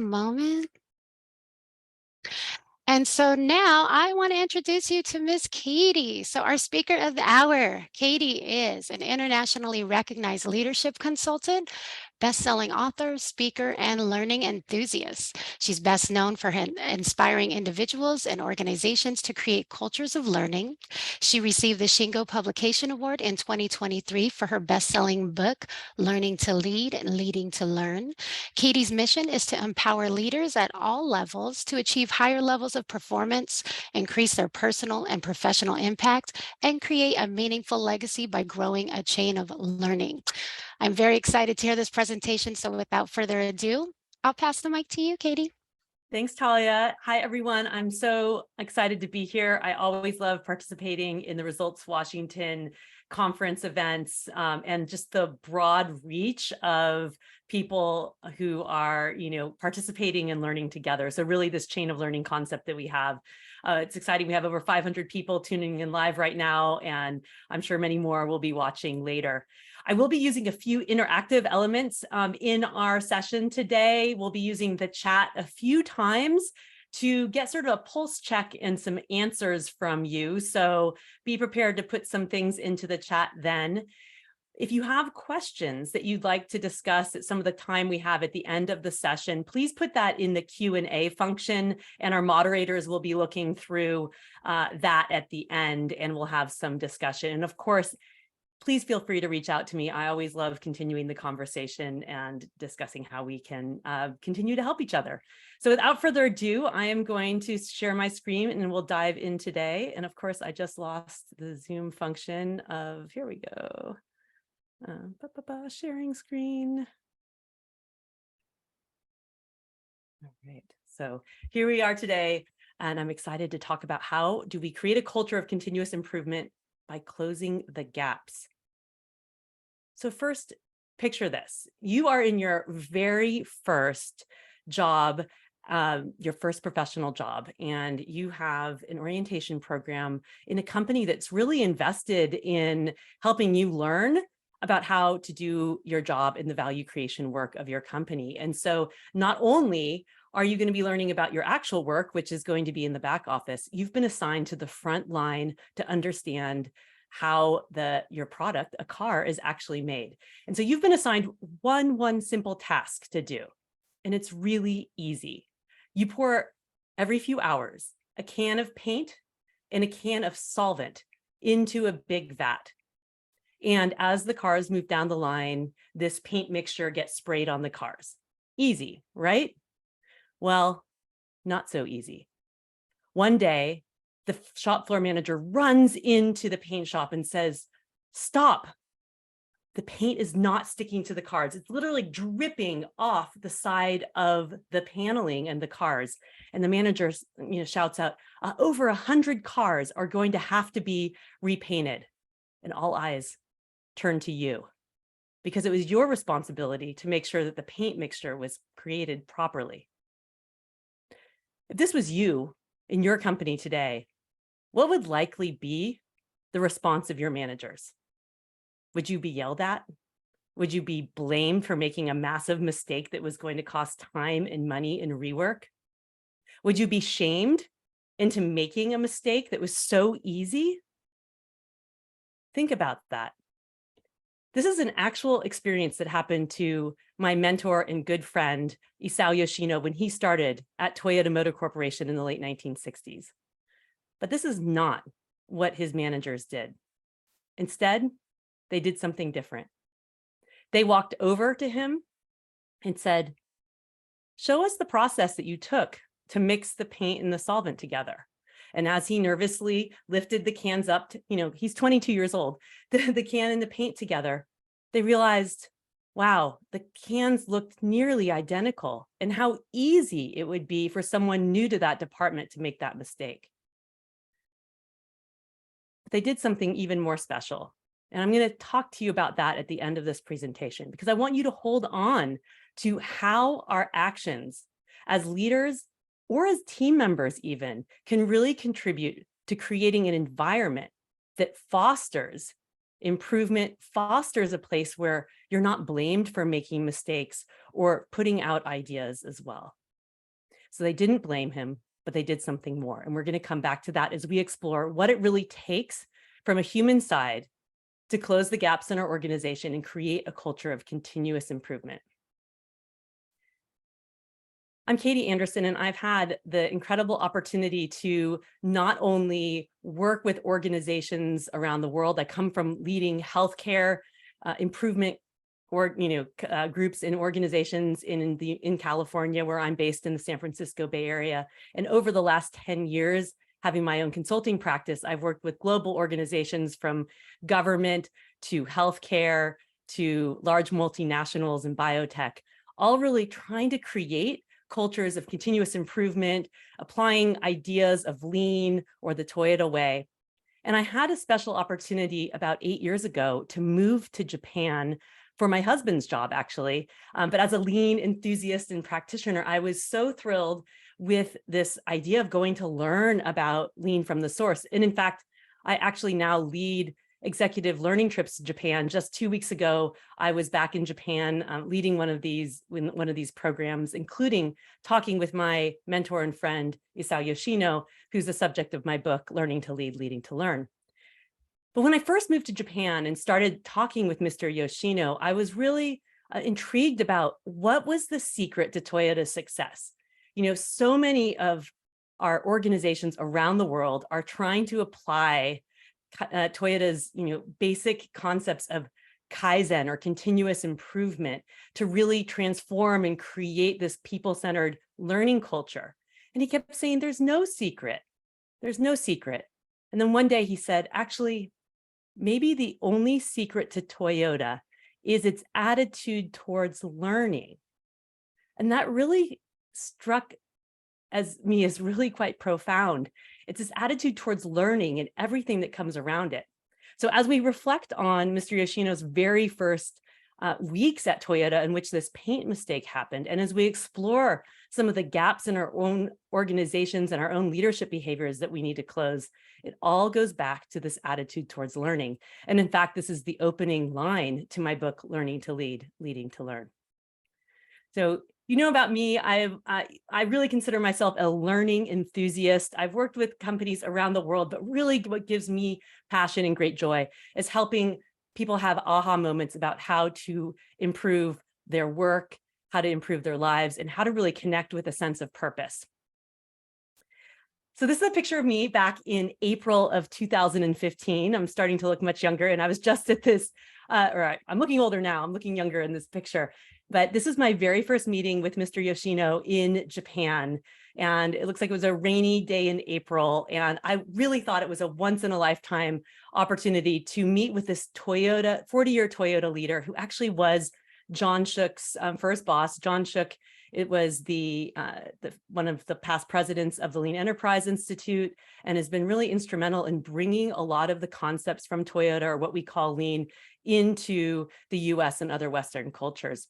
Moment. And so now I want to introduce you to Miss Katie. So, our speaker of the hour, Katie is an internationally recognized leadership consultant, best-selling author, speaker, and learning enthusiast. She's best known for inspiring individuals and organizations to create cultures of learning. She received the Shingo Publication Award in 2023 for her best-selling book, Learning to Lead and Leading to Learn. Katie's mission is to empower leaders at all levels to achieve higher levels of performance, increase their personal and professional impact, and create a meaningful legacy by growing a chain of learning. I'm very excited to hear this presentation. So without further ado, I'll pass the mic to you, Katie. Thanks, Talia. Hi, everyone. I'm so excited to be here. I always love participating in the Results Washington conference events and just the broad reach of people who are, participating and learning together. So really this chain of learning concept that we have. It's exciting. We have over 500 people tuning in live right now, and I'm sure many more will be watching later. I will be using a few interactive elements in our session today. We'll be using the chat a few times to get sort of a pulse check and some answers from you. So be prepared to put some things into the chat then. If you have questions that you'd like to discuss at some of the time we have at the end of the session, please put that in the Q&A function, and our moderators will be looking through that at the end, and we'll have some discussion. And of course, please feel free to reach out to me. I always love continuing the conversation and discussing how we can continue to help each other. So without further ado, I am going to share my screen and we'll dive in today. And of course, I just lost the Zoom function of, here we go, sharing screen. All right, so here we are today, and I'm excited to talk about how do we create a culture of continuous improvement by closing the gaps. So first, picture this. You are in your very first job, your first professional job, and you have an orientation program in a company that's really invested in helping you learn about how to do your job in the value creation work of your company. And so not only are you going to be learning about your actual work, which is going to be in the back office, you've been assigned to the front line to understand how your product, a car, is actually made. And so you've been assigned one simple task to do, and it's really easy. You pour every few hours a can of paint and a can of solvent into a big vat. And as the cars move down the line, this paint mixture gets sprayed on the cars. Easy, right? Well, not so easy. One day, the shop floor manager runs into the paint shop and says, "Stop. The paint is not sticking to the cars. It's literally dripping off the side of the paneling and the cars." And the manager, shouts out, "Over 100 cars are going to have to be repainted." And all eyes turn to you, because it was your responsibility to make sure that the paint mixture was created properly. If this was you in your company today, what would likely be the response of your managers? Would you be yelled at? Would you be blamed for making a massive mistake that was going to cost time and money and rework? Would you be shamed into making a mistake that was so easy? Think about that. This is an actual experience that happened to my mentor and good friend, Isao Yoshino, when he started at Toyota Motor Corporation in the late 1960s. But this is not what his managers did. Instead, they did something different. They walked over to him and said, "Show us the process that you took to mix the paint and the solvent together." And as he nervously lifted the cans up, he's 22 years old, the can and the paint together, they realized, wow, the cans looked nearly identical, and how easy it would be for someone new to that department to make that mistake. But they did something even more special. And I'm going to talk to you about that at the end of this presentation, because I want you to hold on to how our actions as leaders or as team members even can really contribute to creating an environment that fosters improvement, fosters a place where you're not blamed for making mistakes or putting out ideas as well. So they didn't blame him, but they did something more. And we're going to come back to that as we explore what it really takes from a human side to close the gaps in our organization and create a culture of continuous improvement. I'm Katie Anderson, and I've had the incredible opportunity to not only work with organizations around the world. I come from leading healthcare improvement groups and organizations in California, where I'm based in the San Francisco Bay Area. And over the last 10 years, having my own consulting practice, I've worked with global organizations from government to healthcare to large multinationals and biotech, all really trying to create cultures of continuous improvement, applying ideas of lean or the Toyota way. And I had a special opportunity about 8 years ago to move to Japan for my husband's job, actually. But as a lean enthusiast and practitioner, I was so thrilled with this idea of going to learn about lean from the source. And in fact, I actually now lead executive learning trips to Japan. Just 2 weeks ago, I was back in Japan leading one of these programs, including talking with my mentor and friend, Isao Yoshino, who's the subject of my book, Learning to Lead, Leading to Learn. But when I first moved to Japan and started talking with Mr. Yoshino, I was really intrigued about what was the secret to Toyota's success. You know, so many of our organizations around the world are trying to apply Toyota's, basic concepts of Kaizen or continuous improvement to really transform and create this people-centered learning culture. And he kept saying, there's no secret. There's no secret. And then one day he said, actually, maybe the only secret to Toyota is its attitude towards learning. And that really struck me as really quite profound. It's this attitude towards learning and everything that comes around it. So as we reflect on Mr. Yoshino's very first weeks at Toyota in which this paint mistake happened, and as we explore some of the gaps in our own organizations and our own leadership behaviors that we need to close, it all goes back to this attitude towards learning. And in fact, this is the opening line to my book, Learning to Lead, Leading to Learn. So you know about me, I really consider myself a learning enthusiast. I've worked with companies around the world, but really what gives me passion and great joy is helping people have aha moments about how to improve their work, how to improve their lives, and how to really connect with a sense of purpose. So this is a picture of me back in April of 2015. I'm starting to look much younger, and I was just at this, I'm looking older now, I'm looking younger in this picture. But this is my very first meeting with Mr. Yoshino in Japan. And it looks like it was a rainy day in April. And I really thought it was a once in a lifetime opportunity to meet with this 40-year Toyota leader who actually was John Shook's first boss. John Shook, it was one of the past presidents of the Lean Enterprise Institute, and has been really instrumental in bringing a lot of the concepts from Toyota, or what we call lean, into the US and other Western cultures.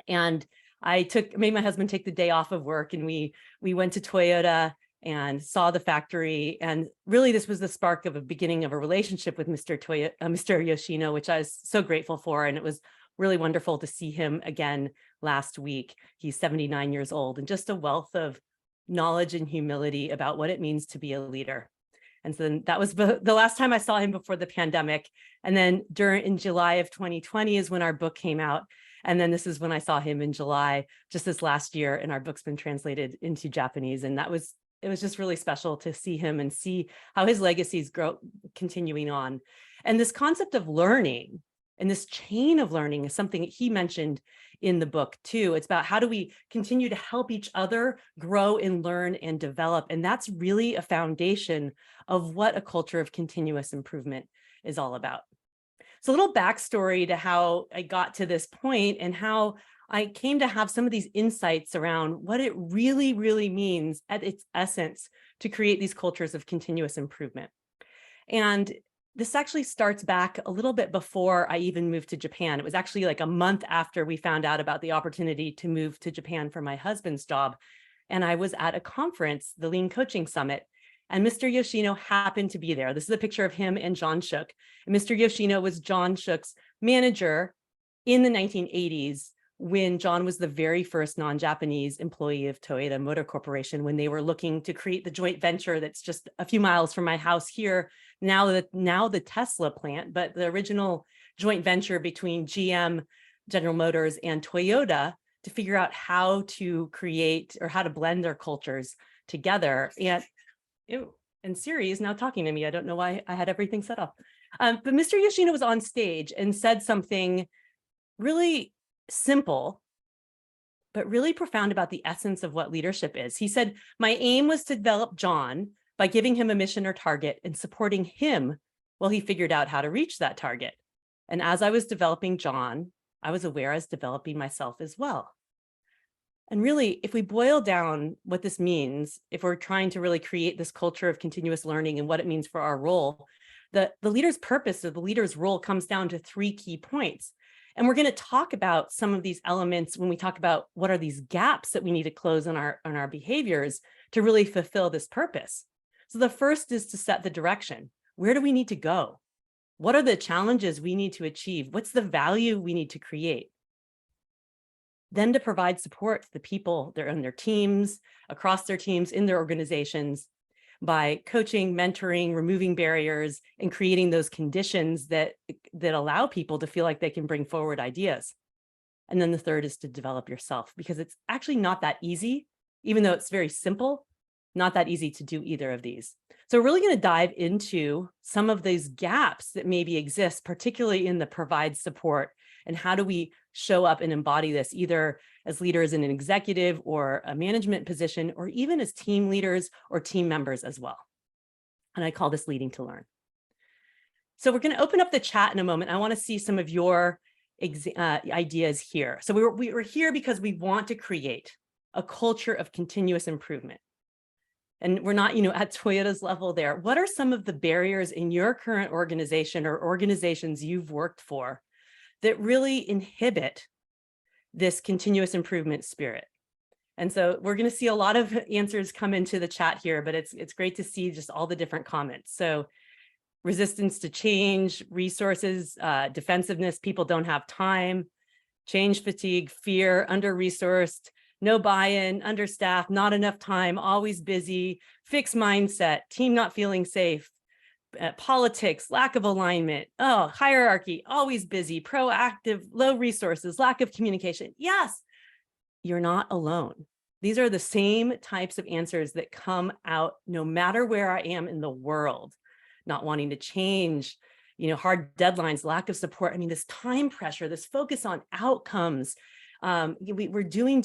And I made my husband take the day off of work, and we went to Toyota and saw the factory. And really, this was the spark of a beginning of a relationship with Mr. Yoshino, which I was so grateful for. And it was really wonderful to see him again last week. He's 79 years old, and just a wealth of knowledge and humility about what it means to be a leader. And so then that was the last time I saw him before the pandemic. And then in July of 2020 is when our book came out. And then this is when I saw him in July, just this last year, and our book's been translated into Japanese. And it was just really special to see him and see how his legacies continuing on. And this concept of learning and this chain of learning is something that he mentioned in the book too. It's about how do we continue to help each other grow and learn and develop. And that's really a foundation of what a culture of continuous improvement is all about. So a little backstory to how I got to this point and how I came to have some of these insights around what it really, really means at its essence to create these cultures of continuous improvement. And this actually starts back a little bit before I even moved to Japan. It was actually like a month after we found out about the opportunity to move to Japan for my husband's job. And I was at a conference, the Lean Coaching Summit, and Mr. Yoshino happened to be there. This is a picture of him and John Shook. And Mr. Yoshino was John Shook's manager in the 1980s when John was the very first non-Japanese employee of Toyota Motor Corporation, when they were looking to create the joint venture that's just a few miles from my house here, now the Tesla plant, but the original joint venture between GM, General Motors, and Toyota to figure out how to create or how to blend their cultures together. And Siri is now talking to me. I don't know why I had everything set up. But Mr. Yoshino was on stage and said something really simple, but really profound about the essence of what leadership is. He said, my aim was to develop John by giving him a mission or target and supporting him while he figured out how to reach that target. And as I was developing John, I was aware I was developing myself as well. And really, if we boil down what this means, if we're trying to really create this culture of continuous learning and what it means for our role, the leader's purpose or the leader's role comes down to 3 key points. And we're going to talk about some of these elements when we talk about what are these gaps that we need to close on our behaviors to really fulfill this purpose. So the first is to set the direction. Where do we need to go? What are the challenges we need to achieve? What's the value we need to create? Then to provide support to the people that are in their teams, across their teams, in their organizations, by coaching, mentoring, removing barriers, and creating those conditions that allow people to feel like they can bring forward ideas. And then the third is to develop yourself, because it's actually not that easy, even though it's very simple, not that easy to do either of these. So we're really going to dive into some of these gaps that maybe exist, particularly in the provide support, and how do we show up and embody this either as leaders in an executive or a management position, or even as team leaders or team members as well. And I call this leading to learn. So we're going to open up the chat in a moment. I want to see some of your ideas here. So we were here because we want to create a culture of continuous improvement. And we're not, at Toyota's level there. What are some of the barriers in your current organization or organizations you've worked for that really inhibit this continuous improvement spirit? And so we're going to see a lot of answers come into the chat here, but it's great to see just all the different comments. So resistance to change, resources, defensiveness, people don't have time, change fatigue, fear, under-resourced, no buy-in, understaffed, not enough time, always busy, fixed mindset, team not feeling safe, politics, lack of alignment, hierarchy, always busy, proactive, low resources, lack of communication. Yes, you're not alone. These are the same types of answers that come out no matter where I am in the world. Not wanting to change, hard deadlines, lack of support. I mean, this time pressure, this focus on outcomes. We're doing.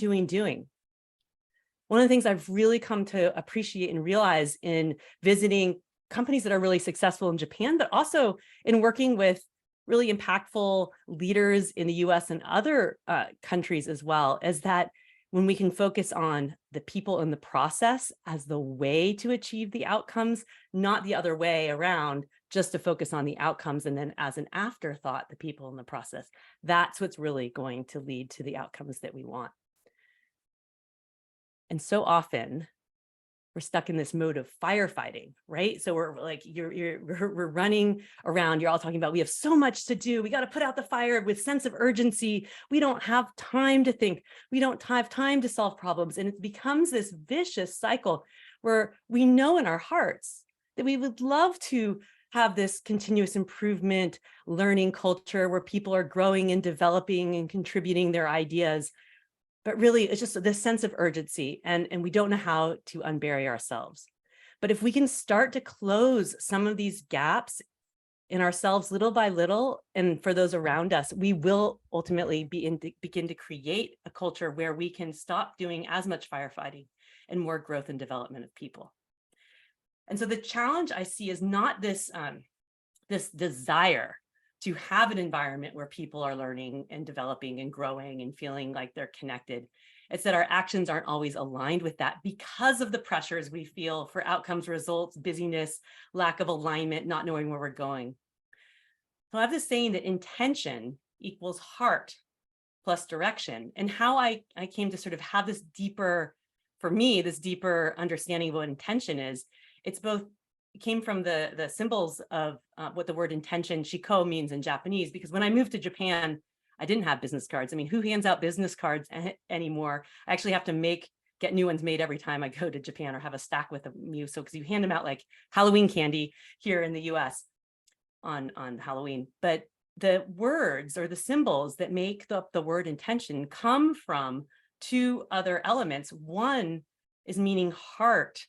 One of the things I've really come to appreciate and realize in visiting companies that are really successful in Japan, but also in working with really impactful leaders in the US and other countries as well, is that when we can focus on the people in the process as the way to achieve the outcomes, not the other way around, just to focus on the outcomes and then as an afterthought, the people in the process, that's what's really going to lead to the outcomes that we want. And so often we're stuck in this mode of firefighting, right? So we're like, we're running around. You're all talking about, we have so much to do. We got to put out the fire with sense of urgency. We don't have time to think. We don't have time to solve problems. And it becomes this vicious cycle where we know in our hearts that we would love to have this continuous improvement learning culture where people are growing and developing and contributing their ideas. But really, it's just this sense of urgency, and we don't know how to unbury ourselves. But if we can start to close some of these gaps in ourselves little by little, and for those around us, we will ultimately begin to create a culture where we can stop doing as much firefighting and more growth and development of people. And so the challenge I see is not this, this desire to have an environment where people are learning and developing and growing and feeling like they're connected. It's that our actions aren't always aligned with that because of the pressures we feel for outcomes, results, busyness, lack of alignment, not knowing where we're going. So I have this saying that intention equals heart plus direction. And how I came to sort of have this deeper, for me, this deeper understanding of what intention is, it's both, it came from the symbols of what the word intention, shiko, means in Japanese, because when I moved to Japan, I didn't have business cards. I mean, who hands out business cards anymore? I actually have to get new ones made every time I go to Japan or have a stack with me. So, because you hand them out like Halloween candy here in the US on Halloween. But the words or the symbols that make the word intention come from two other elements. One is meaning heart,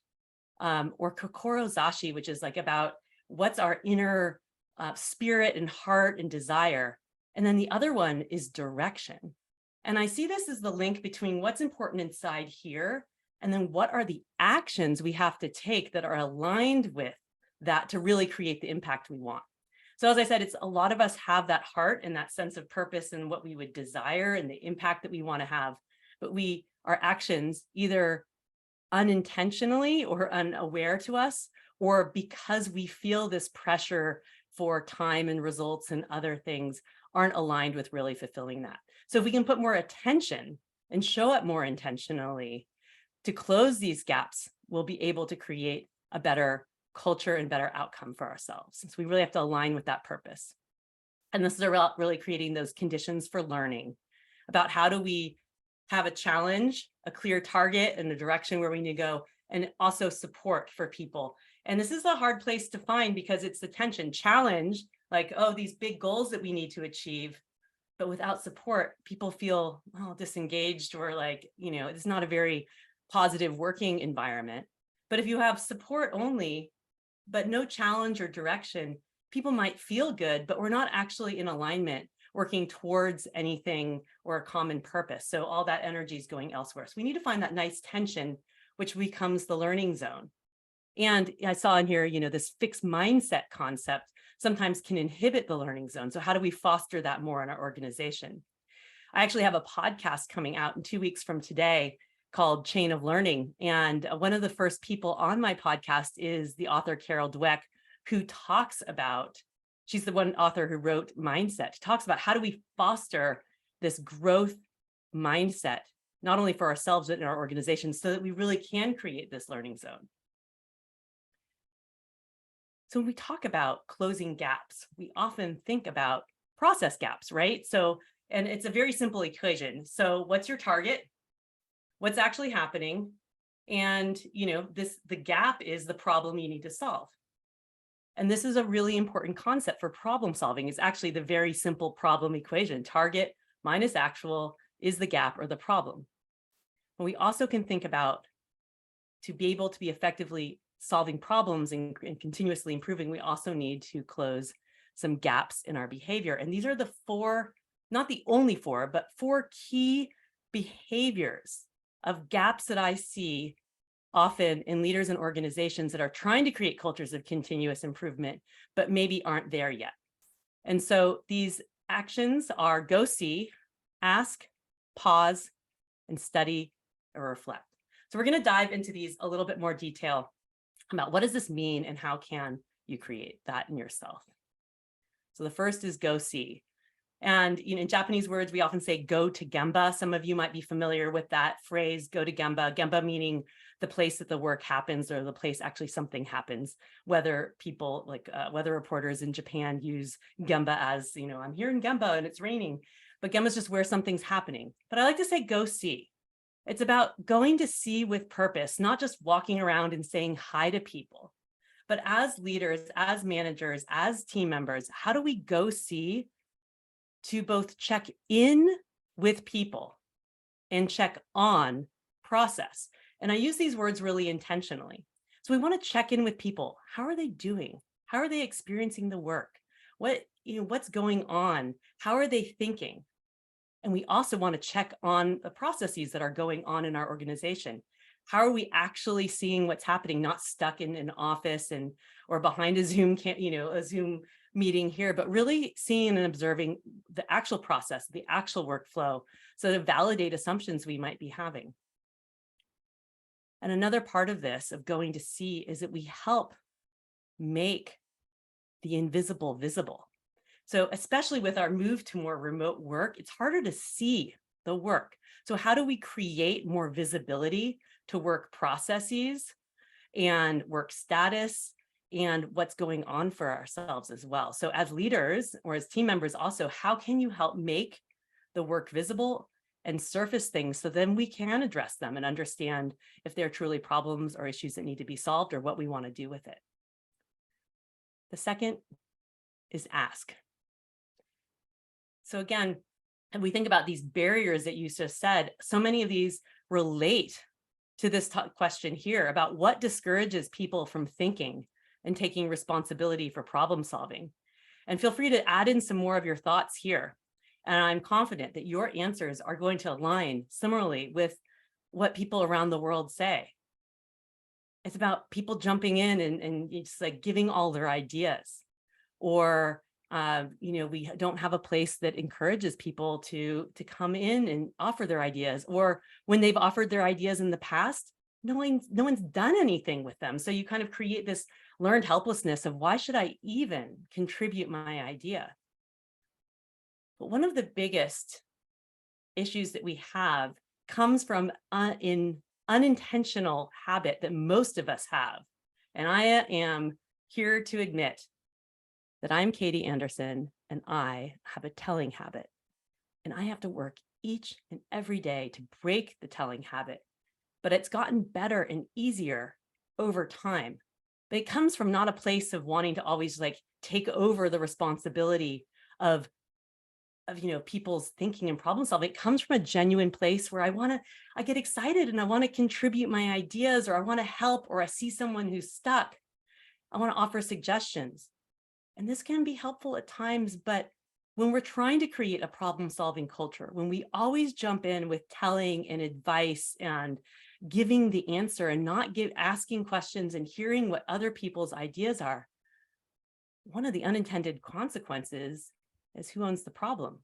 or kokorozashi, which is like about what's our inner spirit and heart and desire. And then the other one is direction. And I see this as the link between what's important inside here and then what are the actions we have to take that are aligned with that to really create the impact we want. So as I said, it's a lot of us have that heart and that sense of purpose and what we would desire and the impact that we want to have, but our actions either unintentionally or unaware to us, or because we feel this pressure for time and results and other things aren't aligned with really fulfilling that. So if we can put more attention and show up more intentionally to close these gaps, we'll be able to create a better culture and better outcome for ourselves. So we really have to align with that purpose. And this is about really creating those conditions for learning about how do we have a challenge, a clear target and a direction where we need to go, and also support for people. And this is a hard place to find because it's the tension. Challenge, like, oh, these big goals that we need to achieve, but without support, people feel disengaged or like, it's not a very positive working environment. But if you have support only, but no challenge or direction, people might feel good, but we're not actually in alignment working towards anything or a common purpose. So all that energy is going elsewhere. So we need to find that nice tension, which becomes the learning zone. And I saw in here, this fixed mindset concept sometimes can inhibit the learning zone. So how do we foster that more in our organization? I actually have a podcast coming out in 2 weeks from today called Chain of Learning. And one of the first people on my podcast is the author Carol Dweck, who talks about, she's the one author who wrote Mindset. She talks about how do we foster this growth mindset, not only for ourselves, but in our organization, so that we really can create this learning zone. So when we talk about closing gaps, we often think about process gaps, right? So, and it's a very simple equation. So what's your target? What's actually happening? And, the gap is the problem you need to solve. And this is a really important concept for problem solving. It's actually the very simple problem equation. Target minus actual is the gap or the problem. But we also can think about, to be able to be effectively solving problems and continuously improving, we also need to close some gaps in our behavior. And these are the four, not the only four, but four key behaviors of gaps that I see often in leaders and organizations that are trying to create cultures of continuous improvement, but maybe aren't there yet. And so these actions are go see, ask, pause, and study or reflect. So we're going to dive into these a little bit more detail about what does this mean and how can you create that in yourself. So the first is go see. And in Japanese words, we often say go to Gemba. Some of you might be familiar with that phrase, go to Gemba. Gemba meaning the place that the work happens or the place actually something happens. Whether people like weather reporters in Japan use Gemba as, I'm here in Gemba and it's raining, but Gemba is just where something's happening. But I like to say go see. It's about going to see with purpose, not just walking around and saying hi to people. But as leaders, as managers, as team members, how do we go see to both check in with people and check on process? And I use these words really intentionally. So we want to check in with people. How are they doing? How are they experiencing the work? What's going on? How are they thinking? And we also want to check on the processes that are going on in our organization. How are we actually seeing what's happening, not stuck in an office or behind a Zoom meeting here, but really seeing and observing the actual process, the actual workflow, so to validate assumptions we might be having. And another part of this, of going to see, is that we help make the invisible visible. So especially with our move to more remote work, it's harder to see the work. So how do we create more visibility to work processes and work status and what's going on for ourselves as well? So as leaders or as team members also, how can you help make the work visible and surface things so then we can address them and understand if they're truly problems or issues that need to be solved or what we want to do with it. The second is ask. So again, and we think about these barriers that you just said, so many of these relate to this question here about what discourages people from thinking and taking responsibility for problem solving. And feel free to add in some more of your thoughts here. And I'm confident that your answers are going to align similarly with what people around the world say. It's about people jumping in and just like giving all their ideas, or we don't have a place that encourages people to come in and offer their ideas, or when they've offered their ideas in the past, no one's done anything with them. So you kind of create this learned helplessness of why should I even contribute my idea? But one of the biggest issues that we have comes from an unintentional habit that most of us have. And I am here to admit that I'm Katie Anderson and I have a telling habit. And I have to work each and every day to break the telling habit. But it's gotten better and easier over time. But it comes from not a place of wanting to always like take over the responsibility of people's thinking and problem solving. It comes from a genuine place where I get excited and I want to contribute my ideas, or I want to help, or I see someone who's stuck. I want to offer suggestions. And this can be helpful at times, but when we're trying to create a problem solving culture, when we always jump in with telling and advice and giving the answer and not asking questions and hearing what other people's ideas are, one of the unintended consequences is who owns the problem?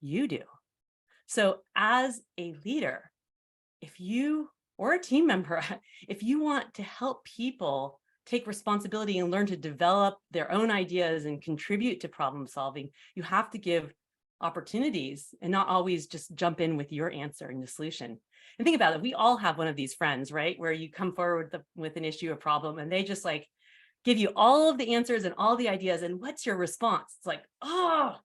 You do. So as a leader, if you or a team member, if you want to help people take responsibility and learn to develop their own ideas and contribute to problem solving, you have to give opportunities and not always just jump in with your answer and the solution. And think about it, we all have one of these friends, right? Where you come forward with an issue or problem and they just like give you all of the answers and all the ideas. And what's your response? It's like, oh,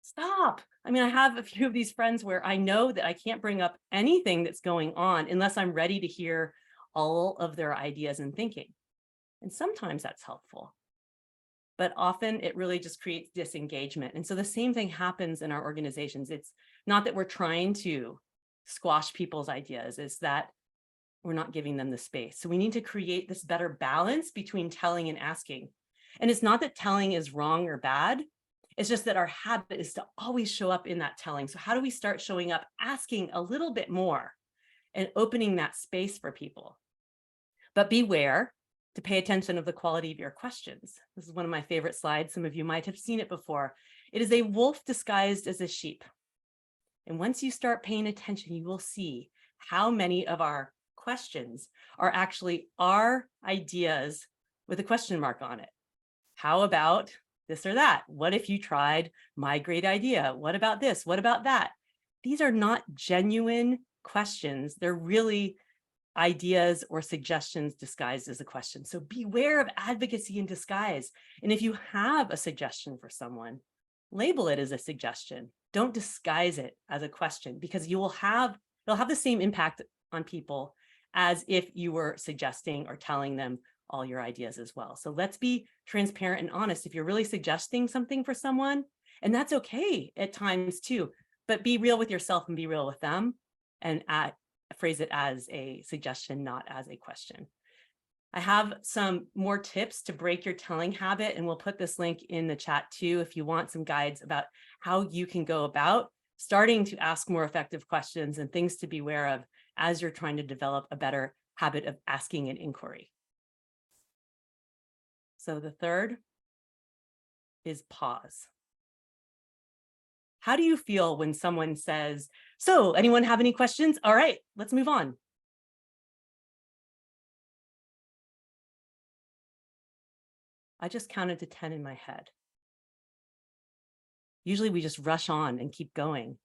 stop. I mean, I have a few of these friends where I know that I can't bring up anything that's going on unless I'm ready to hear all of their ideas and thinking. And sometimes that's helpful, but often it really just creates disengagement. And so the same thing happens in our organizations. It's not that we're trying to squash people's ideas, it's that we're not giving them the space. So we need to create this better balance between telling and asking. And it's not that telling is wrong or bad. It's just that our habit is to always show up in that telling. So how do we start showing up, asking a little bit more and opening that space for people? But beware to pay attention of the quality of your questions. This is one of my favorite slides. Some of you might have seen it before. It is a wolf disguised as a sheep. And once you start paying attention, you will see how many of our questions are actually our ideas with a question mark on it. How about this or that? What if you tried my great idea? What about this? What about that? These are not genuine questions. They're really ideas or suggestions disguised as a question. So beware of advocacy in disguise. And if you have a suggestion for someone, label it as a suggestion. Don't disguise it as a question, because it'll have the same impact on people as if you were suggesting or telling them all your ideas as well. So let's be transparent and honest. If you're really suggesting something for someone, and that's okay at times too, but be real with yourself and be real with them, and phrase it as a suggestion, not as a question. I have some more tips to break your telling habit, and we'll put this link in the chat too if you want some guides about how you can go about starting to ask more effective questions and things to be aware of as you're trying to develop a better habit of asking an inquiry. So the third is pause. How do you feel when someone says, so anyone have any questions? All right, let's move on. I just counted to 10 in my head. Usually we just rush on and keep going.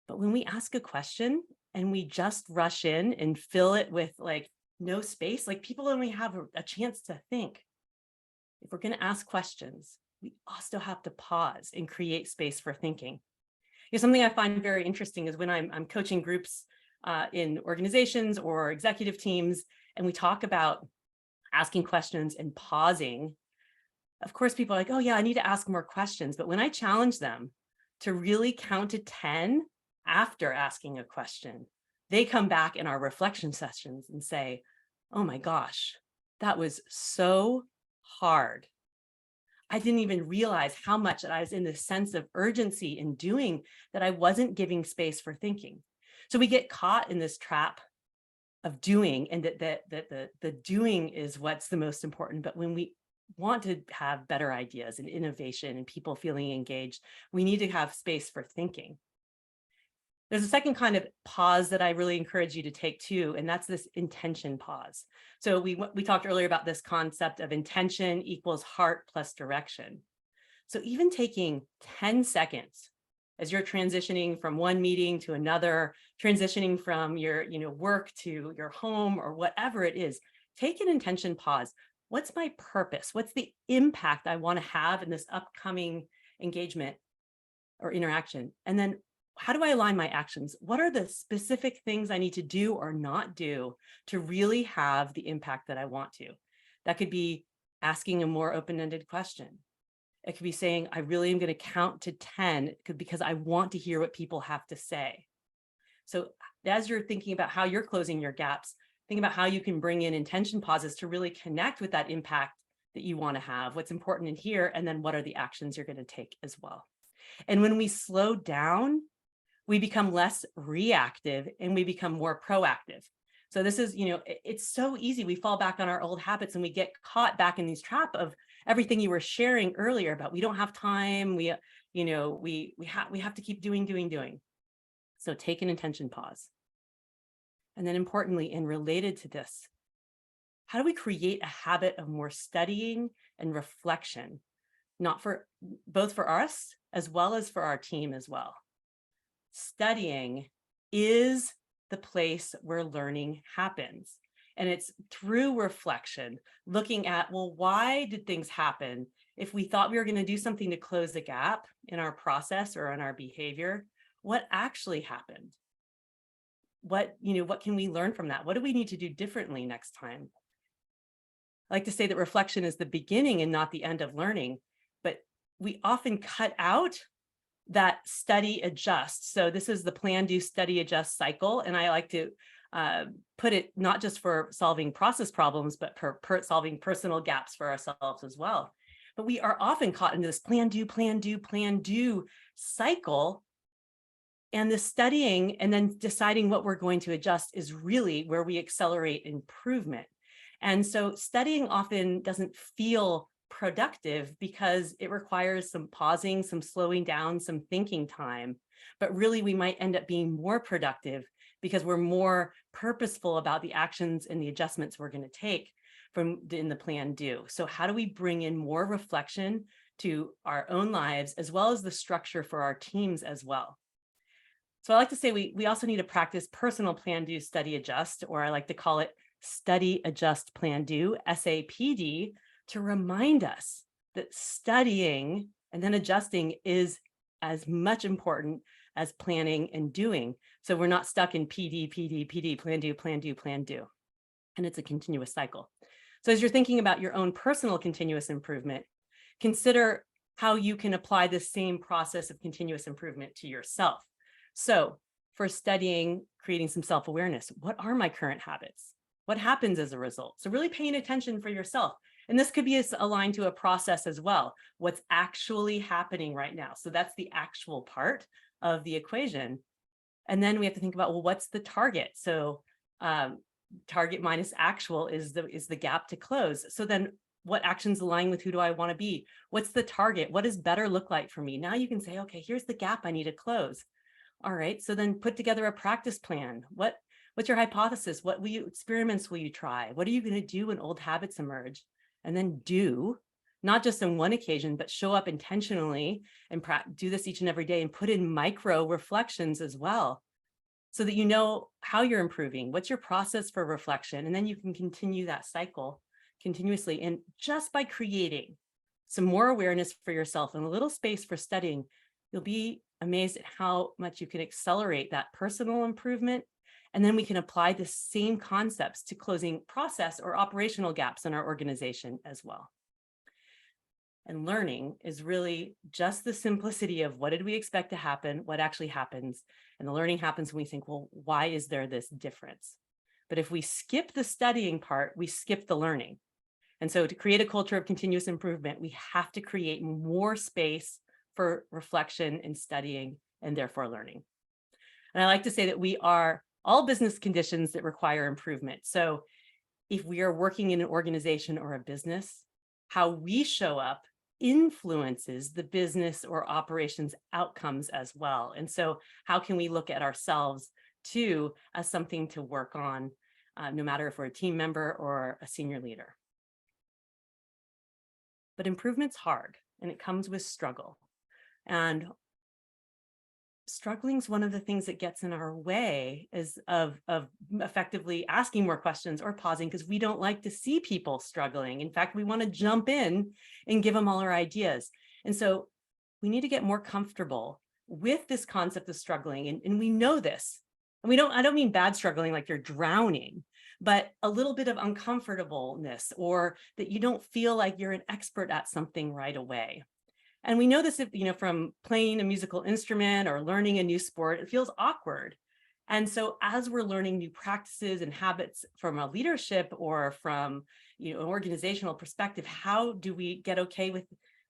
But when we ask a question and we just rush in and fill it with like no space, like people only have a chance to think. If we're going to ask questions, we also have to pause and create space for thinking. Something I find very interesting is when I'm coaching groups in organizations or executive teams, and we talk about asking questions and pausing. Of course, people are like, oh yeah, I need to ask more questions. But when I challenge them to really count to 10 after asking a question, they come back in our reflection sessions and say, oh my gosh, that was so hard. I didn't even realize how much that I was in this sense of urgency in doing that I wasn't giving space for thinking. So we get caught in this trap of doing, and that the doing is what's the most important. But when we want to have better ideas and innovation and people feeling engaged, we need to have space for thinking. There's a second kind of pause that I really encourage you to take too, and that's this intention pause. So we talked earlier about this concept of intention equals heart plus direction. So even taking 10 seconds as you're transitioning from one meeting to another, transitioning from your work to your home or whatever it is, take an intention pause. What's my purpose? What's the impact I want to have in this upcoming engagement or interaction? And then how do I align my actions? What are the specific things I need to do or not do to really have the impact that I want to? That could be asking a more open-ended question. It could be saying, I really am going to count to 10 because I want to hear what people have to say. So as you're thinking about how you're closing your gaps, think about how you can bring in intention pauses to really connect with that impact that you want to have, what's important in here, and then what are the actions you're going to take as well. And when we slow down, we become less reactive and we become more proactive. So this is, it's so easy. We fall back on our old habits and we get caught back in these trap of everything you were sharing earlier about we don't have time. We have to keep doing. So take an intention pause. And then importantly, and related to this, how do we create a habit of more studying and reflection, both for us as well as for our team as well? Studying is the place where learning happens. And it's through reflection, looking at, well, why did things happen? If we thought we were going to do something to close the gap in our process or in our behavior, what actually happened? What can we learn from that? What do we need to do differently next time? I like to say that reflection is the beginning and not the end of learning, but we often cut out that study adjust. So this is the plan, do, study, adjust cycle. And I like to put it not just for solving process problems, but for solving personal gaps for ourselves as well. But we are often caught in this plan, do cycle. And the studying and then deciding what we're going to adjust is really where we accelerate improvement. And so studying often doesn't feel productive because it requires some pausing, some slowing down, some thinking time. But really, we might end up being more productive because we're more purposeful about the actions and the adjustments we're going to take in the plan do. So how do we bring in more reflection to our own lives as well as the structure for our teams as well? So I like to say we also need to practice personal plan, do, study, adjust, or I like to call it study, adjust, plan, do, SAPD, to remind us that studying and then adjusting is as much important as planning and doing. So we're not stuck in PD, plan, do. And it's a continuous cycle. So as you're thinking about your own personal continuous improvement, consider how you can apply this same process of continuous improvement to yourself. So for studying, creating some self-awareness, what are my current habits? What happens as a result? So really paying attention for yourself. And this could be aligned to a process as well. What's actually happening right now? So that's the actual part of the equation. And then we have to think about, well, what's the target? So target minus actual is the gap to close. So then what actions align with who do I want to be? What's the target? What does better look like for me? Now you can say, okay, here's the gap I need to close. All right, so then put together a practice plan. What's your hypothesis? What experiments will you try? What are you going to do when old habits emerge? And then do, not just on one occasion, but show up intentionally and do this each and every day and put in micro reflections as well, so that you know how you're improving. What's your process for reflection? And then you can continue that cycle continuously. And just by creating some more awareness for yourself and a little space for studying, you'll be amazed at how much you can accelerate that personal improvement. And then we can apply the same concepts to closing process or operational gaps in our organization as well. And learning is really just the simplicity of what did we expect to happen, what actually happens. And the learning happens when we think, well, why is there this difference? But if we skip the studying part, we skip the learning. And so to create a culture of continuous improvement, we have to create more space for reflection and studying and therefore learning. And I like to say that we are all business conditions that require improvement. So if we are working in an organization or a business, how we show up influences the business or operations outcomes as well. And so how can we look at ourselves too as something to work on, no matter if we're a team member or a senior leader. But improvement's hard and it comes with struggle. And struggling is one of the things that gets in our way of effectively asking more questions or pausing, because we don't like to see people struggling. In fact, we want to jump in and give them all our ideas. And so we need to get more comfortable with this concept of struggling. And we know this. And I don't mean bad struggling like you're drowning, but a little bit of uncomfortableness, or that you don't feel like you're an expert at something right away. And we know this, from playing a musical instrument or learning a new sport, it feels awkward. And so as we're learning new practices and habits from a leadership or from, an organizational perspective, how do we get okay with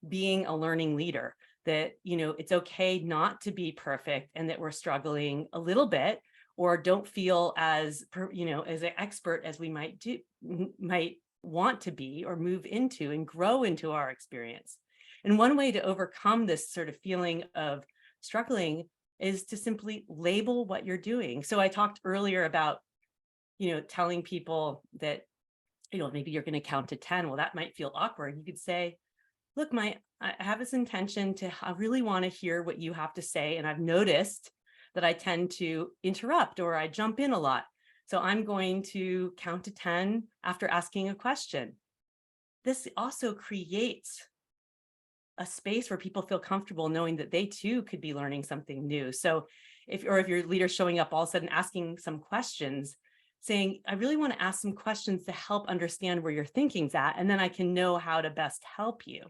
being a learning leader? That, it's okay not to be perfect and that we're struggling a little bit, or don't feel as an expert as we might want to be or move into and grow into our experience. And one way to overcome this sort of feeling of struggling is to simply label what you're doing. So I talked earlier about, telling people that, maybe you're going to count to 10. Well, that might feel awkward. You could say, look, I have this intention I really want to hear what you have to say. And I've noticed that I tend to interrupt or I jump in a lot. So I'm going to count to 10 after asking a question. This also creates a space where people feel comfortable knowing that they too could be learning something new. So if your leader's showing up all of a sudden asking some questions, saying, I really want to ask some questions to help understand where your thinking's at, and then I can know how to best help you.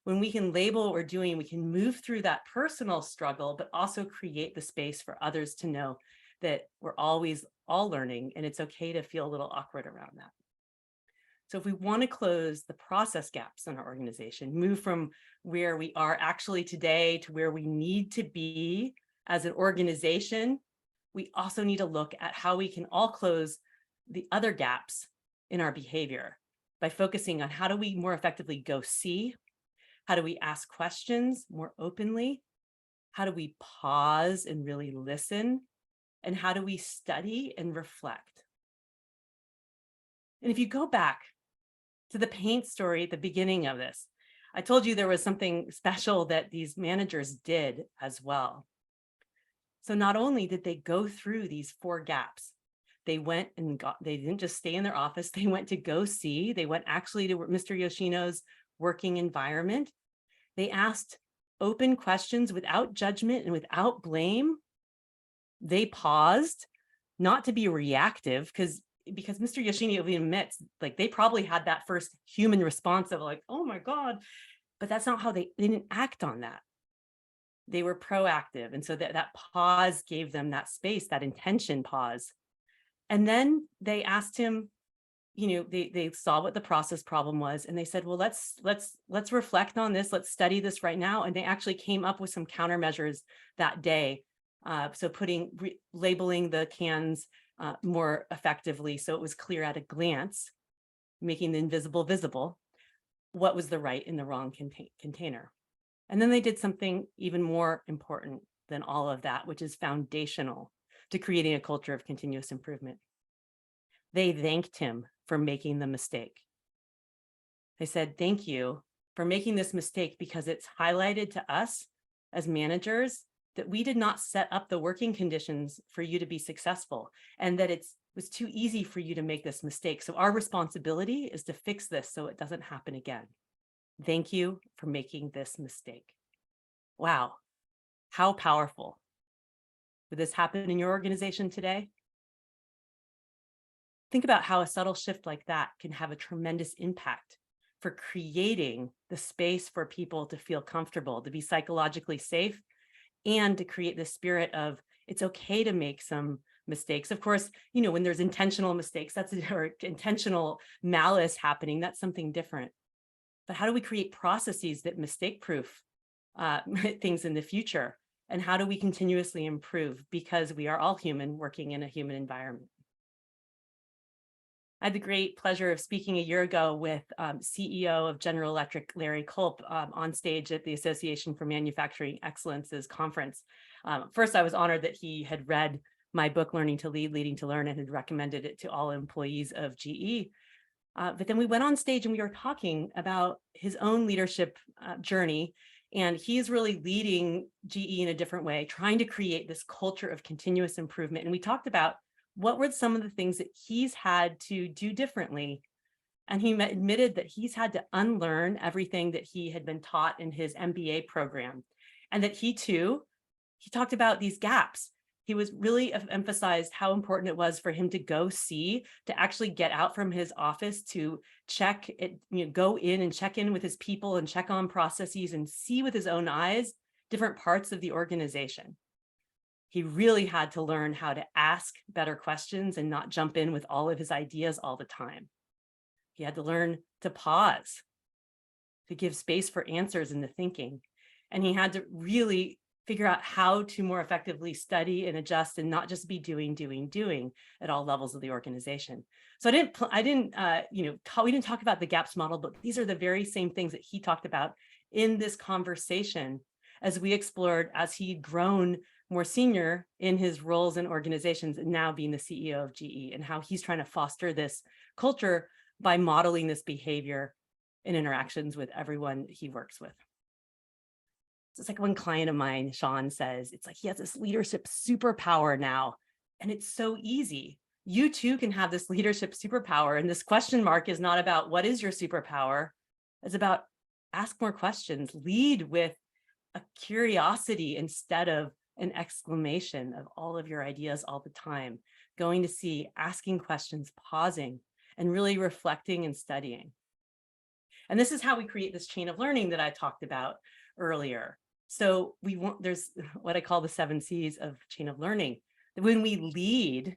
When we can label what we're doing, we can move through that personal struggle, but also create the space for others to know that we're always all learning, and it's okay to feel a little awkward around that. So if we want to close the process gaps in our organization, move from where we are actually today to where we need to be as an organization, we also need to look at how we can all close the other gaps in our behavior by focusing on how do we more effectively go see, how do we ask questions more openly, how do we pause and really listen, and how do we study and reflect. And if you go back to the paint story at the beginning of this, I told you there was something special that these managers did as well. So not only did they go through these 4 gaps, they didn't just stay in their office, they went to go see, they went actually to Mr. Yoshino's working environment. They asked open questions without judgment and without blame. They paused, not to be reactive, because Mr. Yoshino admits, like, they probably had that first human response of like, oh my God, but that's not how they didn't act on that. They were proactive. And so that pause gave them that space, that intention pause. And then they asked him, they saw what the process problem was, and they said, well, let's reflect on this. Let's study this right now. And they actually came up with some countermeasures that day. So labeling the cans more effectively, so it was clear at a glance, making the invisible visible, what was the right and the wrong container. And then they did something even more important than all of that, which is foundational to creating a culture of continuous improvement. They thanked him for making the mistake. They said, thank you for making this mistake, because it's highlighted to us as managers that we did not set up the working conditions for you to be successful, and that it was too easy for you to make this mistake. So our responsibility is to fix this so it doesn't happen again. Thank you for making this mistake. Wow. How powerful. Would this happen in your organization today? Think about how a subtle shift like that can have a tremendous impact for creating the space for people to feel comfortable, to be psychologically safe, and to create the spirit of it's okay to make some mistakes. Of course, when there's intentional mistakes, or intentional malice happening, that's something different. But how do we create processes that mistake proof things in the future? And how do we continuously improve? Because we are all human working in a human environment. I had the great pleasure of speaking a year ago with CEO of General Electric, Larry Culp, on stage at the Association for Manufacturing Excellence's conference. First, I was honored that he had read my book, Learning to Lead, Leading to Learn, and had recommended it to all employees of GE. But then we went on stage and we were talking about his own leadership journey. And he's really leading GE in a different way, trying to create this culture of continuous improvement. And we talked about what were some of the things that he's had to do differently. And he admitted that he's had to unlearn everything that he had been taught in his MBA program. And that he talked about these gaps. He was really emphasized how important it was for him to go see, to actually get out from his office, to check it, go in and check in with his people and check on processes and see with his own eyes different parts of the organization. He really had to learn how to ask better questions and not jump in with all of his ideas all the time. He had to learn to pause, to give space for answers in the thinking. And he had to really figure out how to more effectively study and adjust and not just be doing at all levels of the organization. So we didn't talk about the gaps model, but these are the very same things that he talked about in this conversation as we explored as he'd grown more senior in his roles in organizations and now being the CEO of GE, and how he's trying to foster this culture by modeling this behavior in interactions with everyone he works with. It's like one client of mine, Sean, says, it's like he has this leadership superpower now, and it's so easy. You too can have this leadership superpower. And this question mark is not about what is your superpower. It's about ask more questions, lead with a curiosity instead of an exclamation of all of your ideas all the time, going to see, asking questions, pausing, and really reflecting and studying. And this is how we create this chain of learning that I talked about earlier. So there's what I call the 7 C's of chain of learning. When we lead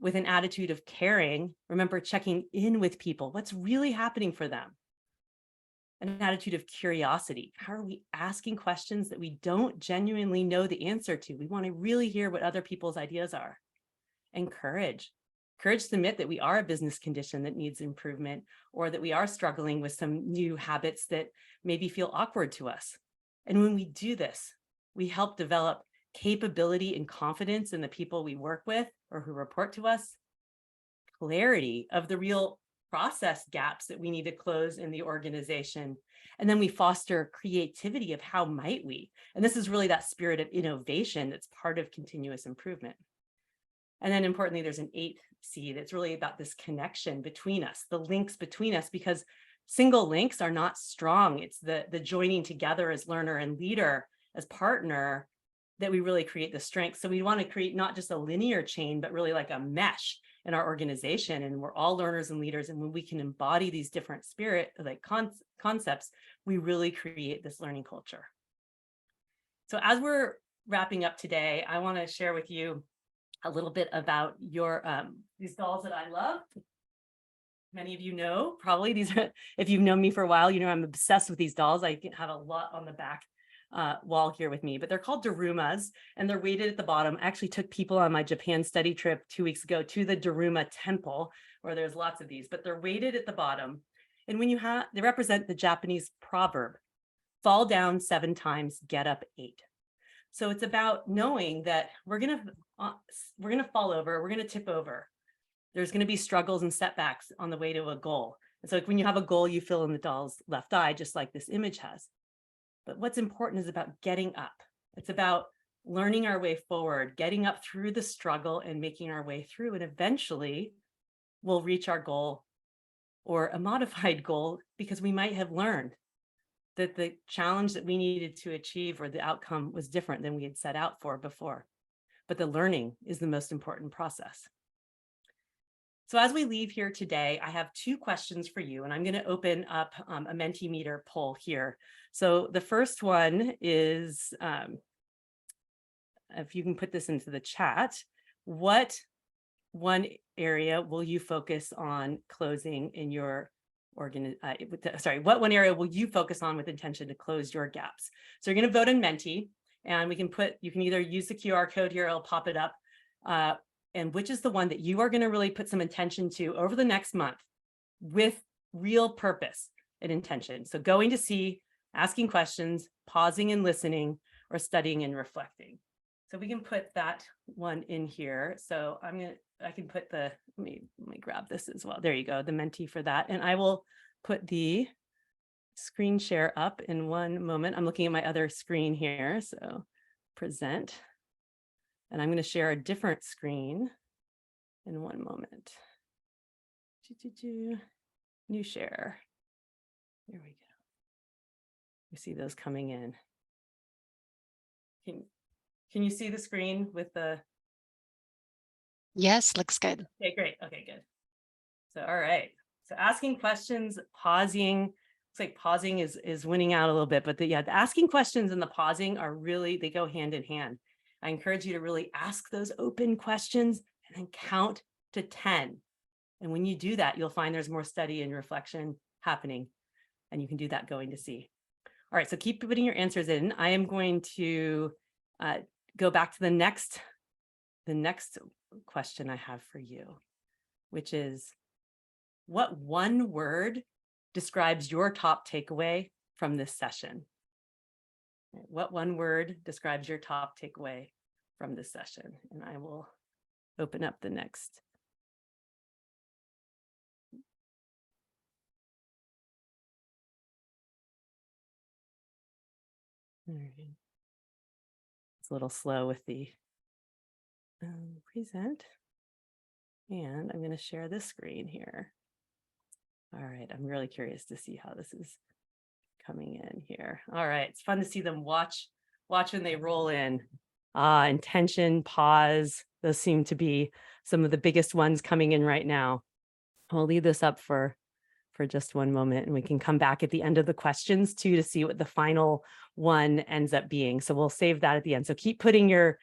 with an attitude of caring, remember checking in with people, what's really happening for them? An attitude of curiosity. How are we asking questions that we don't genuinely know the answer to? We want to really hear what other people's ideas are. And courage. Courage to admit that we are a business condition that needs improvement, or that we are struggling with some new habits that maybe feel awkward to us. And when we do this, we help develop capability and confidence in the people we work with or who report to us, clarity of the real process gaps that we need to close in the organization. And then we foster creativity of how might we. And this is really that spirit of innovation that's part of continuous improvement. And then importantly, there's an 8th C that's really about this connection between us, the links between us, because single links are not strong. It's the joining together as learner and leader, as partner, that we really create the strength. So we want to create not just a linear chain, but really like a mesh in our organization. And we're all learners and leaders. And when we can embody these different concepts, we really create this learning culture. So as we're wrapping up today, I want to share with you a little bit about these dolls that I love. Many of you know, probably these are, if you've known me for a while, you know I'm obsessed with these dolls. I have a lot on the back wall here with me, but they're called Darumas, and they're weighted at the bottom. I actually took people on my Japan study trip 2 weeks ago to the Daruma temple, where there's lots of these, but they're weighted at the bottom. And when they represent the Japanese proverb, fall down 7 times, get up 8. So it's about knowing that we're gonna fall over, we're gonna tip over. There's gonna be struggles and setbacks on the way to a goal. And so when you have a goal, you fill in the doll's left eye, just like this image has. But what's important is about getting up. It's about learning our way forward, getting up through the struggle and making our way through. And eventually we'll reach our goal, or a modified goal, because we might have learned. that the challenge that we needed to achieve or the outcome was different than we had set out for before. But the learning is the most important process. So as we leave here today, I have 2 questions for you, and I'm going to open up a Mentimeter poll here. So the first one is, if you can put this into the chat, what one area will you focus on closing in your what one area will you focus on with intention to close your gaps? So you're going to vote in Menti, and you can either use the QR code here, it'll pop it up, and which is the one that you are going to really put some attention to over the next month with real purpose and intention. So going to see, asking questions, pausing and listening, or studying and reflecting. So we can put that one in here. So I can put let me grab this as well. There you go, the Menti for that. And I will put the screen share up in one moment. I'm looking at my other screen here. So present. And I'm going to share a different screen in one moment. New share. There we go. You see those coming in. Can you see the screen with the? Yes, looks good. Okay, great. Okay, good. So, all right. So asking questions, pausing. It's like pausing is winning out a little bit, but the asking questions and the pausing are really, they go hand in hand. I encourage you to really ask those open questions and then count to 10. And when you do that, you'll find there's more study and reflection happening, and you can do that going to see. All right, so keep putting your answers in. I am going to go back to the next question I have for you, which is, what one word describes your top takeaway from this session? What one word describes your top takeaway from this session? And I will open up the next. It's a little slow with the present. And I'm going to share this screen here. All right, I'm really curious to see how this is coming in here. All right, it's fun to see them watch when they roll in. Intention, pause, those seem to be some of the biggest ones coming in right now. I'll leave this up for just one moment, and we can come back at the end of the questions too to see what the final one ends up being. So we'll save that at the end. So keep putting your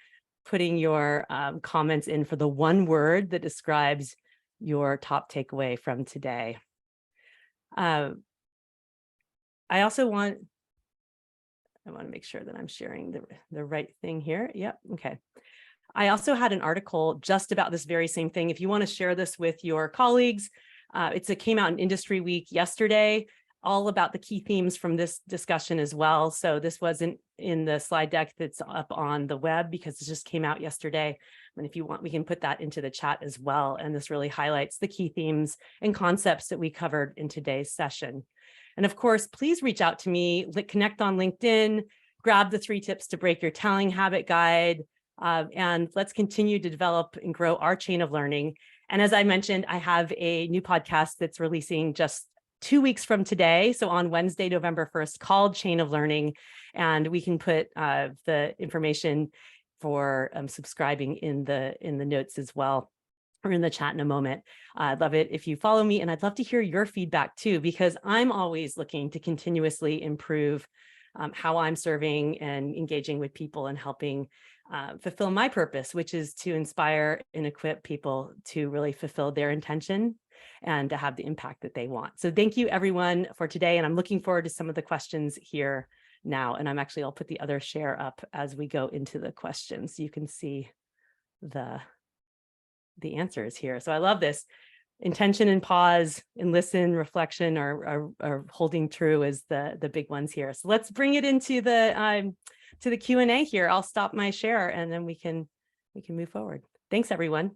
comments in for the one word that describes your top takeaway from today. I want to make sure that I'm sharing the right thing here. Yep. Okay. I also had an article just about this very same thing. If you want to share this with your colleagues, it came out in Industry Week yesterday, all about the key themes from this discussion as well. So this wasn't in the slide deck that's up on the web because it just came out yesterday. And if you want, we can put that into the chat as well. And this really highlights the key themes and concepts that we covered in today's session. And of course, please reach out to me, connect on LinkedIn, grab the 3 tips to break your telling habit guide, and let's continue to develop and grow our chain of learning. And as I mentioned, I have a new podcast that's releasing just 2 weeks from today. So on Wednesday, November 1st, called Chain of Learning. And we can put the information for subscribing in the notes as well, or in the chat in a moment. I'd love it if you follow me, and I'd love to hear your feedback too, because I'm always looking to continuously improve how I'm serving and engaging with people and helping fulfill my purpose, which is to inspire and equip people to really fulfill their intention and to have the impact that they want. So thank you everyone for today. And I'm looking forward to some of the questions here now. And I'll put the other share up as we go into the questions. So you can see the answers here. So I love this. Intention and pause and listen, reflection are holding true as the big ones here. So let's bring it into the Q&A here. I'll stop my share and then we can move forward. Thanks, everyone.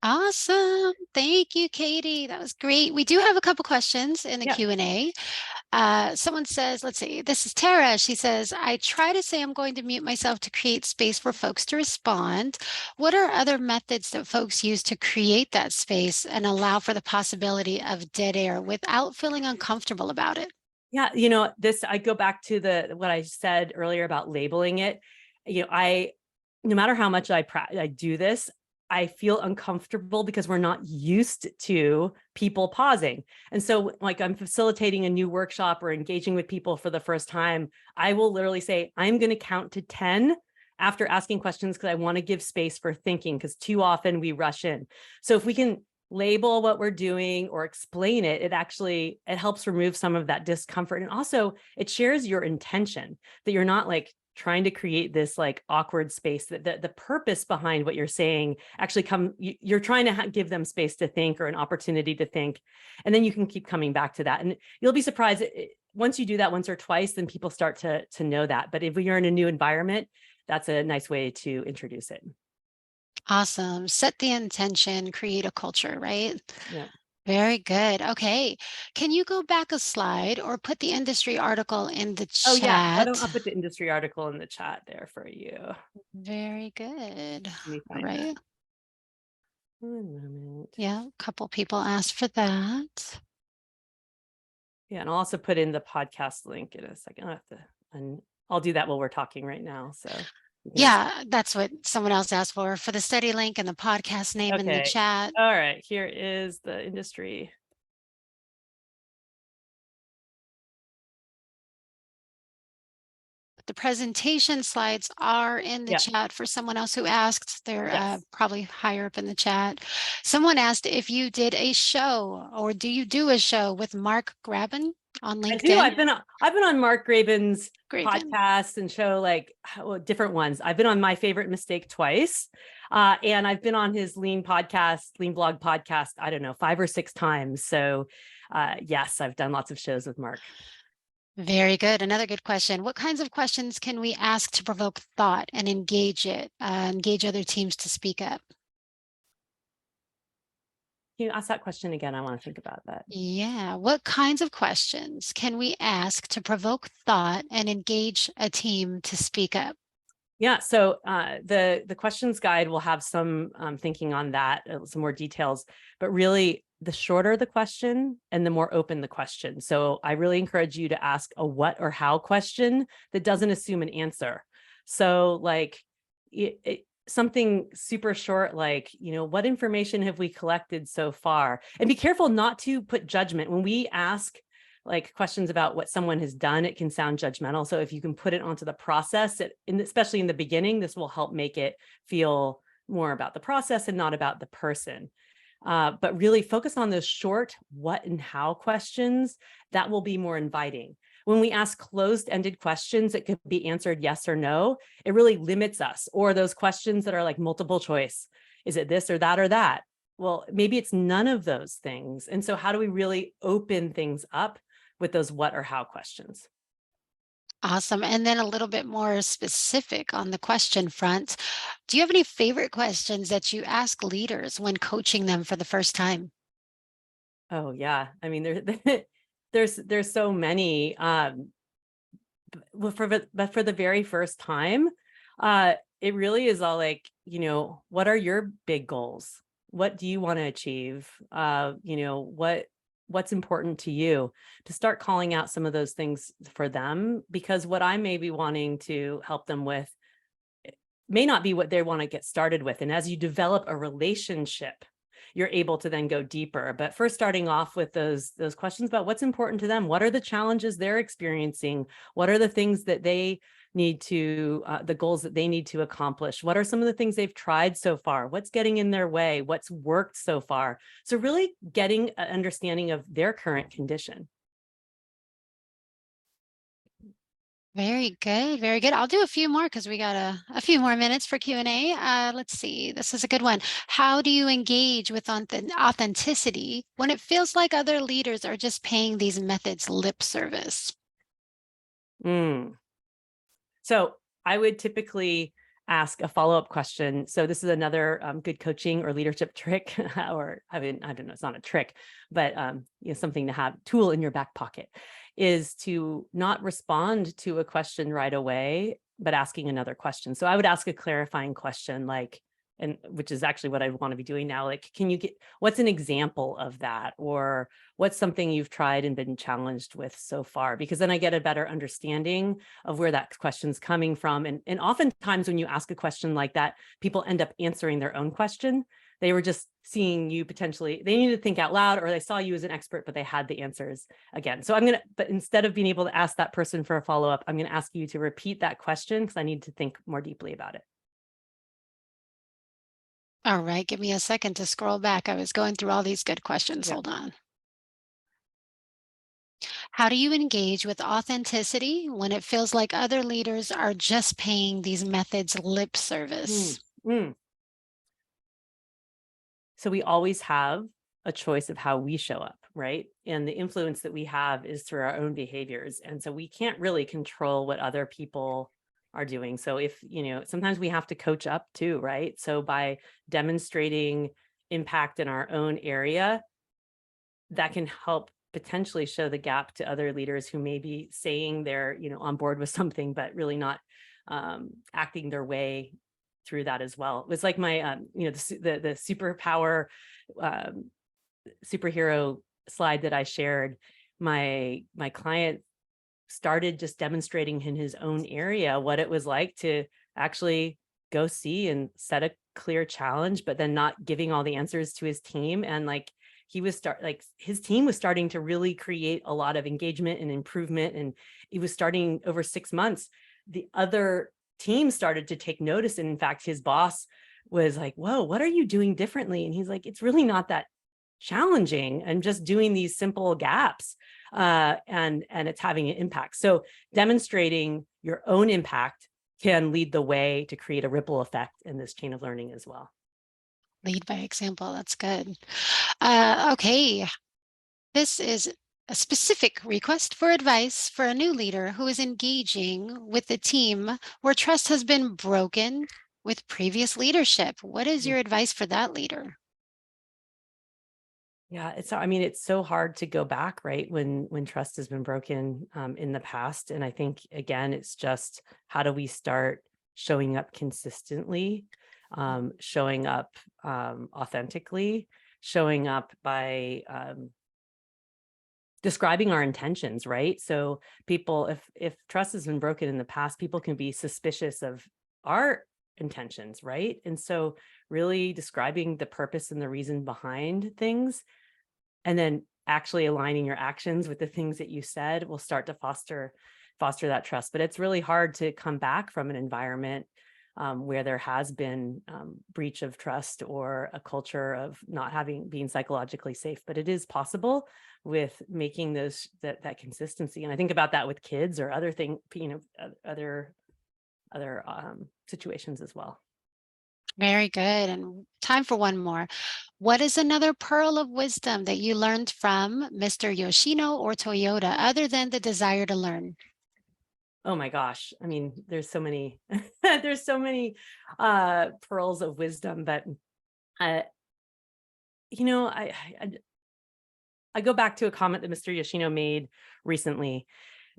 Awesome. Thank you, Katie. That was great. We do have a couple questions in the Q&A. Someone says, let's see, this is Tara. She says, I try to say I'm going to mute myself to create space for folks to respond. What are other methods that folks use to create that space and allow for the possibility of dead air without feeling uncomfortable about it? Yeah, I go back to what I said earlier about labeling it. No matter how much I do this, I feel uncomfortable because we're not used to people pausing. And so, like, I'm facilitating a new workshop or engaging with people for the first time, I will literally say, I'm going to count to 10 after asking questions because I want to give space for thinking, because too often we rush in. So if we can label what we're doing or explain it, it helps remove some of that discomfort. And also it shares your intention, that you're not like trying to create this like awkward space, that the purpose behind what you're saying actually you're trying to give them space to think, or an opportunity to think. And then you can keep coming back to that. And you'll be surprised, once you do that once or twice, then people start to know that. But if you're in a new environment, that's a nice way to introduce it. Awesome. Set the intention, create a culture, right? Yeah. Very good. Okay. Can you go back a slide or put the industry article in the Oh yeah. Why don't chat? I put the industry article in the chat there for you? Very good. Let me All find that. right. 1 moment. Yeah, a couple people asked for that. Yeah, and I'll also put in the podcast link in a second. And I'll do that while we're talking right now. So you can also, Yeah, that's what someone else asked for the study link and the podcast name in the okay. chat. All right, here is the industry. The presentation slides are in the Yeah, chat for someone else who asked. They're yes. probably higher up in the chat. Someone asked if you did a show, or do you do a show with Mark Graben on I do. LinkedIn? I've been on Mark Graben's Graben. podcast and show, like, different ones. I've been on My Favorite Mistake twice. And I've been on his Lean Blog podcast, I don't know, 5 or 6 times. So yes, I've done lots of shows with Mark. Very good. Another good question. What kinds of questions can we ask to provoke thought and engage other teams to speak up? Can you ask that question again? I want to think about that. Yeah. What kinds of questions can we ask to provoke thought and engage a team to speak up? Yeah, so the questions guide will have some thinking on that, some more details, but really the shorter the question and the more open the question. So I really encourage you to ask a what or how question that doesn't assume an answer. So like something super short, like, what information have we collected so far? And be careful not to put judgment. When we ask like questions about what someone has done, it can sound judgmental. So if you can put it onto the process, especially in the beginning, this will help make it feel more about the process and not about the person. But really focus on those short what and how questions that will be more inviting. When we ask closed-ended questions that could be answered yes or no, it really limits us. Or those questions that are like multiple choice. Is it this or that or that? Well, maybe it's none of those things. And so how do we really open things up with those what or how questions? Awesome. And then a little bit more specific on the question front. Do you have any favorite questions that you ask leaders when coaching them for the first time? Oh yeah. I mean, there's so many. But for the very first time, it really is all like, what are your big goals? What do you want to achieve? What's important to you, to start calling out some of those things for them, because what I may be wanting to help them with may not be what they want to get started with. And as you develop a relationship, you're able to then go deeper. But first, starting off with those questions about what's important to them, what are the challenges they're experiencing, what are the things that they need to, the goals that they need to accomplish, what are some of the things they've tried so far, what's getting in their way, what's worked so far. So really getting an understanding of their current condition. Very good. Very good. I'll do a few more because we got a few more minutes for Q&A. Let's see. This is a good one. How do you engage with authenticity when it feels like other leaders are just paying these methods lip service? Mm. So I would typically ask a follow-up question. So this is another good coaching or leadership trick, or I mean, I don't know, it's not a trick, but something to have, tool in your back pocket, is to not respond to a question right away, but asking another question. So I would ask a clarifying question like, and which is actually what I want to be doing now. Like, can you get, what's an example of that? Or what's something you've tried and been challenged with so far? Because then I get a better understanding of where that question's coming from. And oftentimes when you ask a question like that, people end up answering their own question. They were just seeing you potentially, they needed to think out loud, or they saw you as an expert, but they had the answers again. So but instead of being able to ask that person for a follow-up, I'm going to ask you to repeat that question because I need to think more deeply about it. All right, give me a second to scroll back. I was going through all these good questions. Yeah. Hold on. How do you engage with authenticity when it feels like other leaders are just paying these methods lip Mm, service? mm. So we always have a choice of how we show up, right? And the influence that we have is through our own behaviors. And so we can't really control what other people are doing. So if, sometimes we have to coach up too, right? So by demonstrating impact in our own area, that can help potentially show the gap to other leaders who may be saying they're, on board with something, but really not acting their way through that as well. It was like my, the superpower superhero slide that I shared. My client started just demonstrating in his own area what it was like to actually go see and set a clear challenge, but then not giving all the answers to his team. And like his team was starting to really create a lot of engagement and improvement. And it was starting over 6 months. The other team started to take notice. And in fact, his boss was like, whoa, what are you doing differently? And he's like, it's really not that challenging. I'm just doing these simple gaps, and it's having an impact. So demonstrating your own impact can lead the way to create a ripple effect in this chain of learning as well. Lead by example. That's good. Okay. This is a specific request for advice for a new leader who is engaging with the team where trust has been broken with previous leadership. What is Mm. your advice for that leader? Yeah, it's so hard to go back, right? When trust has been broken in the past. And I think, again, it's just how do we start showing up consistently, showing up authentically, showing up by describing our intentions, right? So people, if trust has been broken in the past, people can be suspicious of our intentions, right? And so really describing the purpose and the reason behind things, and then actually aligning your actions with the things that you said will start to foster that trust. But it's really hard to come back from an environment where there has been breach of trust or a culture of not being psychologically safe. But it is possible with making that consistency. And I think about that with kids or other situations as well. Very good. And time for one more. What is another pearl of wisdom that you learned from Mr. Yoshino or Toyota other than the desire to learn? Oh my gosh. I mean, there's so many, there's so many pearls of wisdom, but uh, you know, I go back to a comment that Mr. Yoshino made recently,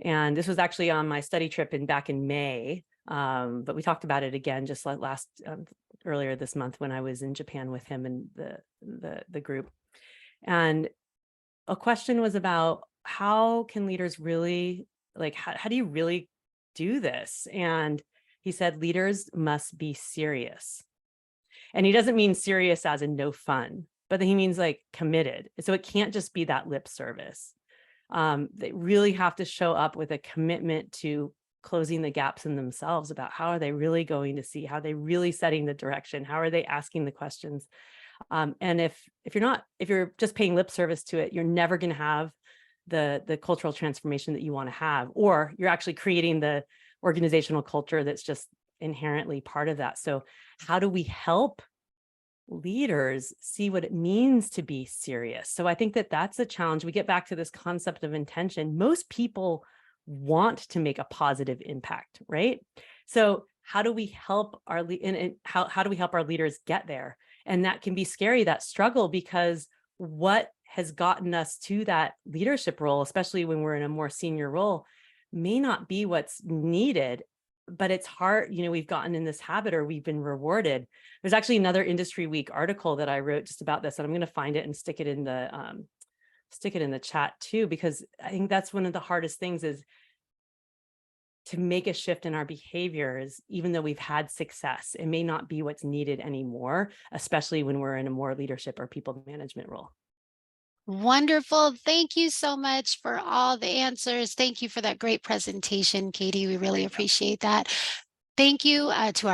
and this was actually on my study trip back in May. But we talked about it again just earlier this month when I was in Japan with him and the group. And a question was about how can leaders really, like, how do you really do this? And he said, leaders must be serious. And he doesn't mean serious as in no fun, but he means like committed. So it can't just be that lip service. They really have to show up with a commitment to closing the gaps in themselves about how are they really going to see, how are they really setting the direction, how are they asking the questions. And if you're just paying lip service to it, you're never going to have the cultural transformation that you want to have, or you're actually creating the organizational culture that's just inherently part of that. So how do we help leaders see what it means to be serious? So I think that's a challenge. We get back to this concept of intention. Most people want to make a positive impact, right? So how do we help how do we help our leaders get there? And that can be scary, that struggle, because what has gotten us to that leadership role, especially when we're in a more senior role, may not be what's needed but it's hard, we've gotten in this habit or we've been rewarded. There's actually another Industry Week article that I wrote just about this, and I'm going to find it and stick it in the chat too, because I think that's one of the hardest things is to make a shift in our behaviors. Even though we've had success, it may not be what's needed anymore, especially when we're in a more leadership or people management role. Wonderful. Thank you so much for all the answers. Thank you for that great presentation, Katie. We really appreciate that. Thank you to